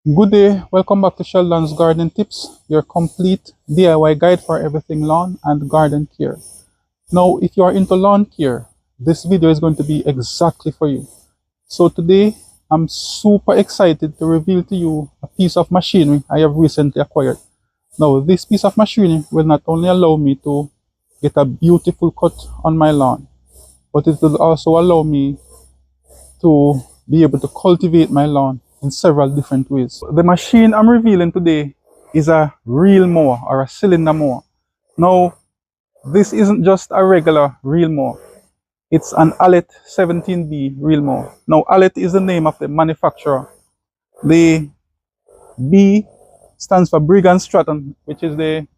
Good day, welcome back to Sheldon's Gardening Tips, your complete DIY guide for everything lawn and garden care. Now, if you are into lawn care, this video is going to be exactly for you. So today, I'm super excited to reveal to you a piece of machinery I have recently acquired. Now, this piece of machinery will not only allow me to get a beautiful cut on my lawn, but it will also allow me to be able to cultivate my lawn in several different ways. The machine I'm revealing today is a reel mower or a cylinder mower. Now, this isn't just a regular reel mower. It's an Allet 17B reel mower. Now, Allet is the name of the manufacturer. The B stands for Briggs and Stratton, which is the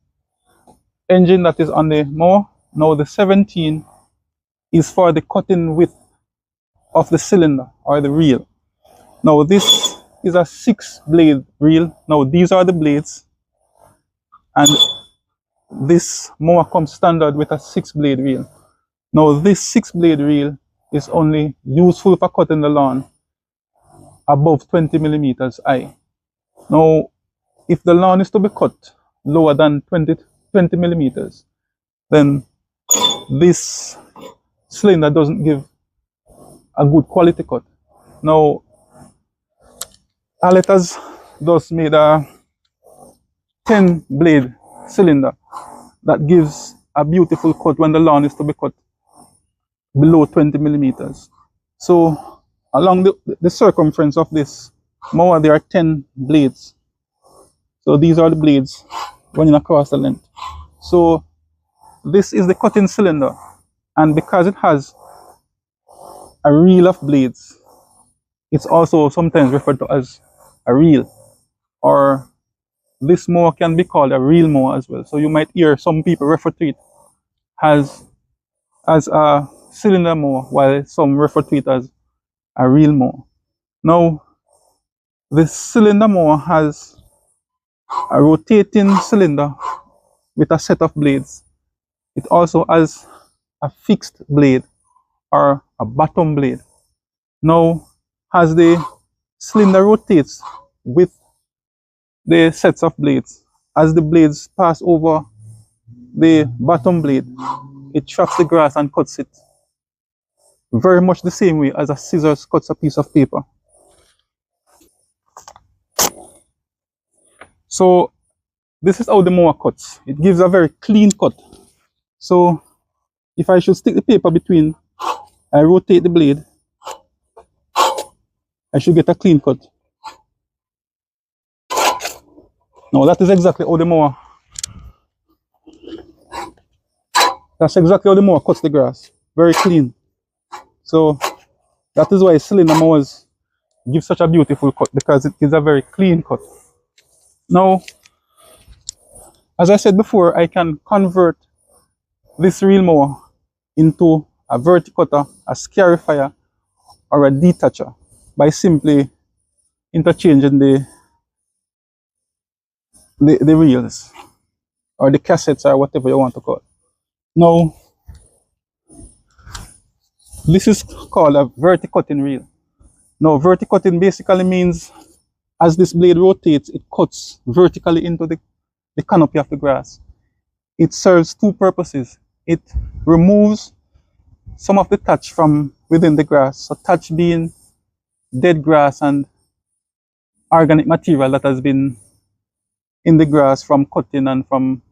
engine that is on the mower. Now, the 17 is for the cutting width of the cylinder or the reel. Now, this is a 6-blade reel. Now, these are the blades, and this mower comes standard with a 6-blade reel. Now, this 6-blade reel is only useful for cutting the lawn above 20 millimeters high. Now, if the lawn is to be cut lower than 20 millimeters, then this cylinder doesn't give a good quality cut. Now, Allet has thus made a 10-blade cylinder that gives a beautiful cut when the lawn is to be cut below 20 millimeters. So along the circumference of this mower, there are 10 blades. So these are the blades running across the length. So this is the cutting cylinder, and because it has a reel of blades, it's also sometimes referred to as a reel, or this mower can be called a reel mower as well. So you might hear some people refer to it as a cylinder mower, while some refer to it as a reel mower. Now, this cylinder mower has a rotating cylinder with a set of blades. It also has a fixed blade or a bottom blade. Now, as the cylinder rotates with the sets of blades, as the blades pass over the bottom blade, it traps the grass and cuts it very much the same way as a scissors cuts a piece of paper. So this is how the mower cuts. It gives a very clean cut. So if I should stick the paper between, I rotate the blade, I should get a clean cut. Now that is exactly how the mower, that's exactly how the mower cuts the grass. Very clean. So that is why cylinder mowers give such a beautiful cut, because it gives a very clean cut. Now, as I said before, I can convert this reel mower into a verticutter, a scarifier, or a detacher by simply interchanging the reels or the cassettes or whatever you want to call it. Now, this is called a verticutting reel. Now, verticutting basically means as this blade rotates, it cuts vertically into the canopy of the grass. It serves two purposes. It removes some of the thatch from within the grass. So thatch being dead grass and organic material that has been in the grass from cutting and from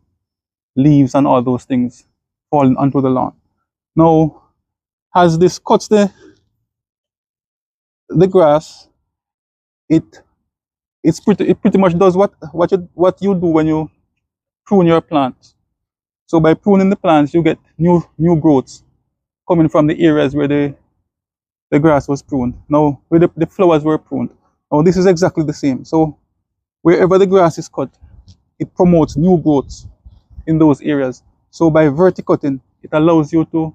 leaves and all those things falling onto the lawn. Now, as this cuts the grass, it pretty much does what you do when you prune your plants. So by pruning the plants, you get new growths coming from the areas where the grass was pruned. Now, where the flowers were pruned. Now, this is exactly the same. So wherever the grass is cut, it promotes new growths in those areas. So by verticutting, it allows you to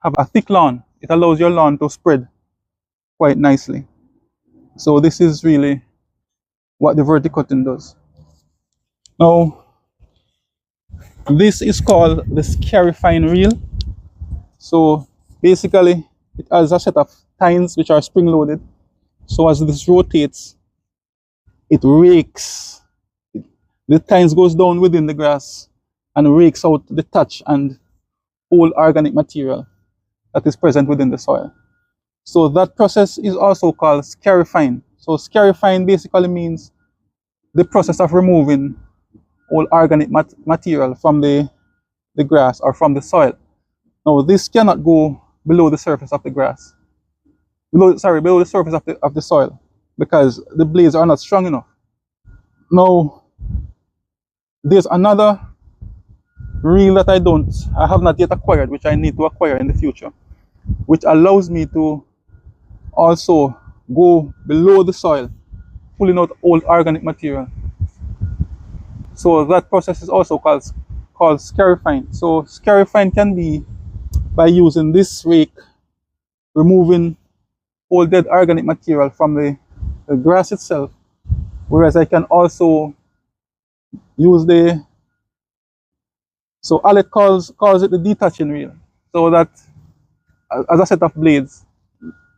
have a thick lawn. It allows your lawn to spread quite nicely. So this is really what the verticutting does. Now, this is called the Scarifying reel. So basically, it has a set of tines which are spring loaded. So as this rotates, it rakes. The tines goes down within the grass and rakes out the thatch and all organic material that is present within the soil. So that process is also called scarifying. So scarifying basically means the process of removing all organic material from the grass or from the soil. Now this cannot go below the surface of the grass, below the surface of the soil, because the blades are not strong enough. Now there's another reel that I have not yet acquired, which I need to acquire in the future, which allows me to also go below the soil, pulling out old organic material. So that process is also called scarifying. So scarifying can be by using this rake, removing all dead organic material from the grass itself, whereas I can also use so Alec calls it the detaching reel. So that as a set of blades,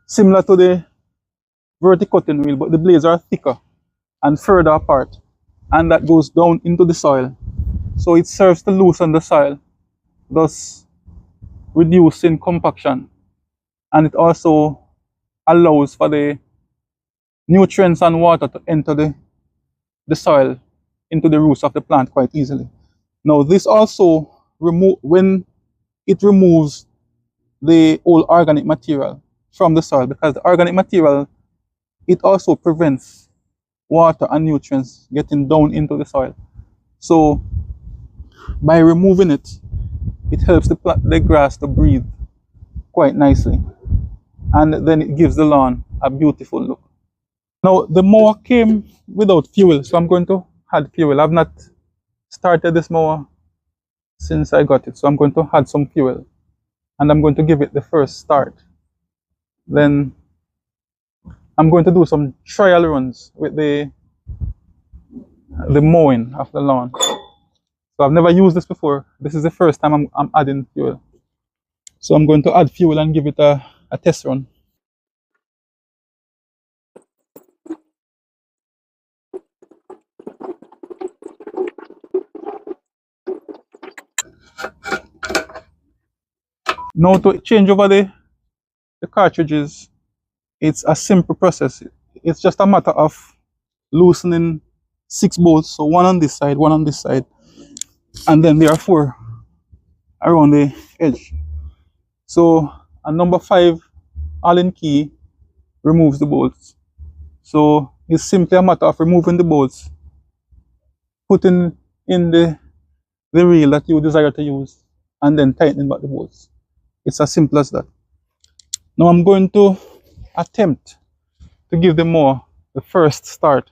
similar to the verticutting reel, but the blades are thicker and further apart, and that goes down into the soil. So it serves to loosen the soil, thus reducing compaction, and it also allows for the nutrients and water to enter the soil into the roots of the plant quite easily. Now this also when it removes the old organic material from the soil, because the organic material, it also prevents water and nutrients getting down into the soil. So by removing it, it helps the grass to breathe quite nicely, and then it gives the lawn a beautiful look. Now the mower came without fuel, so I'm going to add fuel. I've not started this mower since I got it, so I'm going to add some fuel, and I'm going to give it the first start. Then I'm going to do some trial runs with the mowing of the lawn. So I've never used this before. This is the first time I'm adding fuel. So I'm going to add fuel and give it a test run. Now to change over the cartridges, it's a simple process. It's just a matter of loosening 6 bolts, so one on this side, one on this side, and then there are 4 around the edge. So a number 5 Allen key removes the bolts. So it's simply a matter of removing the bolts, putting in the reel that you desire to use, and then tightening back the bolts. It's as simple as that. Now I'm going to attempt to give the mower the first start.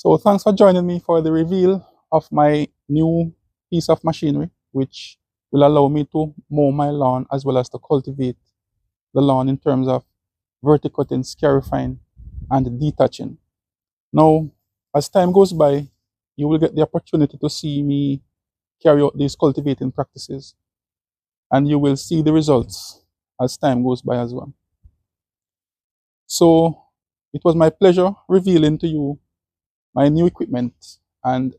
So thanks for joining me for the reveal of my new piece of machinery, which will allow me to mow my lawn as well as to cultivate the lawn in terms of verticutting, scarifying, and detaching. Now, as time goes by, you will get the opportunity to see me carry out these cultivating practices, and you will see the results as time goes by as well. So it was my pleasure revealing to you my new equipment, and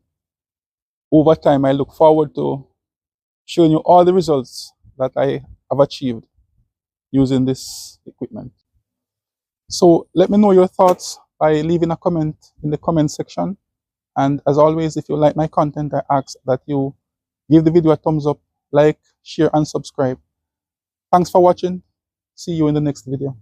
over time I look forward to showing you all the results that I have achieved using this equipment. So let me know your thoughts by leaving a comment in the comment section. And as always, if you like my content, I ask that you give the video a thumbs up, like, share, and subscribe. Thanks for watching. See you in the next video.